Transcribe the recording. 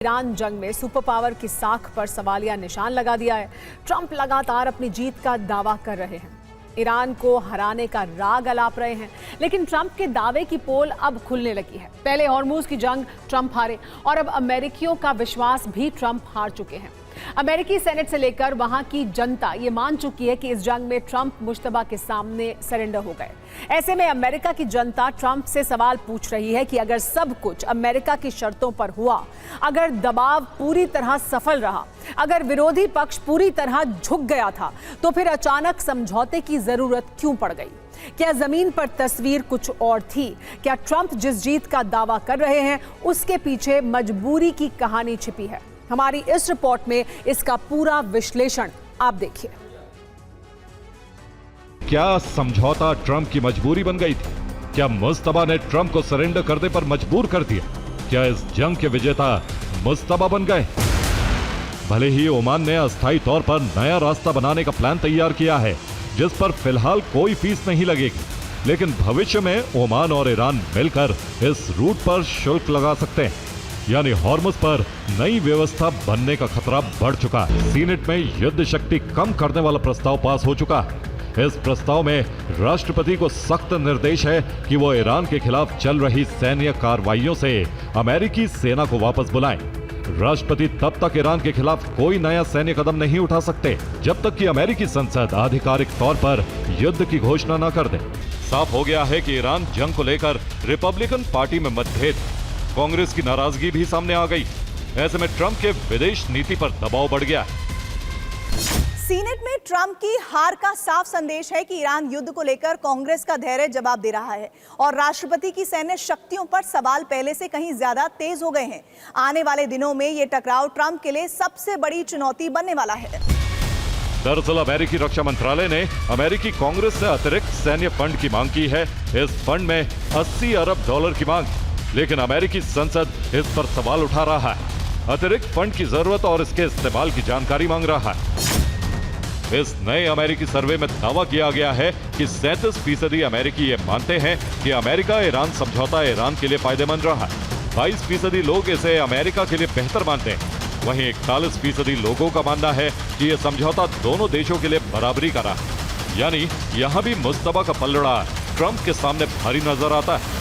Iran जंग में super power की साख पर सवालिया निशान लगा दिया है। ट्रंप लगातार अपनी जीत का दावा कर रहे हैं, ईरान को हराने का राग अलाप रहे हैं, लेकिन ट्रंप के दावे की पोल अब खुलने लगी है। पहले हॉर्मुज की जंग ट्रंप हारे और अब अमेरिकियों का विश्वास भी ट्रंप हार चुके हैं। अमेरिकी सेनेट से लेकर वहां की जनता ये मान चुकी है कि इस जंग में ट्रंप मुश्तबा के सामने सरेंडर हो गए। ऐसे में अमेरिका की जनता ट्रंप से सवाल पूछ रही है कि अगर सब कुछ अमेरिका की शर्तों पर हुआ, अगर दबाव पूरी तरह सफल रहा, अगर विरोधी पक्ष पूरी तरह झुक गया था, तो फिर अचानक समझौते की जरूरत क्यों पड़ गई? क्या जमीन पर तस्वीर कुछ और थी? क्या ट्रंप जिस जीत का दावा कर रहे हैं उसके पीछे मजबूरी की कहानी छिपी है? हमारी इस रिपोर्ट में इसका पूरा विश्लेषण आप देखिए। क्या समझौता ट्रंप की मजबूरी बन गई थी? क्या मुश्तबा ने ट्रंप को सरेंडर करने पर मजबूर कर दिया? क्या इस जंग के विजेता मुश्तबा बन गए? भले ही ओमान ने अस्थायी तौर पर नया रास्ता बनाने का प्लान तैयार किया है, जिस पर फिलहाल कोई फीस नहीं लगेगी, लेकिन भविष्य में ओमान और ईरान मिलकर इस रूट पर शुल्क लगा सकते हैं, यानी हॉर्मुज पर नई व्यवस्था बनने का खतरा बढ़ चुका है। सीनेट में युद्ध शक्ति कम करने वाला प्रस्ताव पास हो चुका है। इस प्रस्ताव में राष्ट्रपति को सख्त निर्देश है कि वो ईरान के खिलाफ चल रही सैन्य कार्रवाइयों से अमेरिकी सेना को वापस बुलाएं। राष्ट्रपति तब तक ईरान के खिलाफ कोई नया सैन्य कदम नहीं उठा सकते जब तक कि अमेरिकी संसद आधिकारिक तौर पर युद्ध की घोषणा न कर दे। साफ हो गया है कि ईरान जंग को लेकर रिपब्लिकन पार्टी में मतभेद, कांग्रेस की नाराजगी भी सामने आ गई। ऐसे में ट्रंप के विदेश नीति पर दबाव बढ़ गया। सीनेट में ट्रंप की हार का साफ संदेश है कि ईरान युद्ध को लेकर कांग्रेस का धैर्य जवाब दे रहा है और राष्ट्रपति की सैन्य शक्तियों पर सवाल पहले से कहीं ज्यादा तेज हो गए हैं। आने वाले दिनों में ये टकराव ट्रंप के लिए सबसे बड़ी चुनौती बनने वाला है। दरअसल अमेरिकी रक्षा मंत्रालय ने अमेरिकी कांग्रेस से अतिरिक्त सैन्य फंड की मांग की है। इस फंड में 80 अरब डॉलर की मांग, लेकिन अमेरिकी संसद इस पर सवाल उठा रहा है। अतिरिक्त फंड की जरूरत और इसके इस्तेमाल की जानकारी मांग रहा है। इस नए अमेरिकी सर्वे में दावा किया गया है कि 37% अमेरिकी ये मानते हैं कि अमेरिका ईरान समझौता ईरान के लिए फायदेमंद रहा है। 22% लोग इसे अमेरिका के लिए बेहतर मानते हैं। वहीं 41% लोगों का मानना है कि यह समझौता दोनों देशों के लिए बराबरी का रहा है। यानी यहां भी मुश्तबा का पलड़ा ट्रंप के सामने भारी नजर आता है।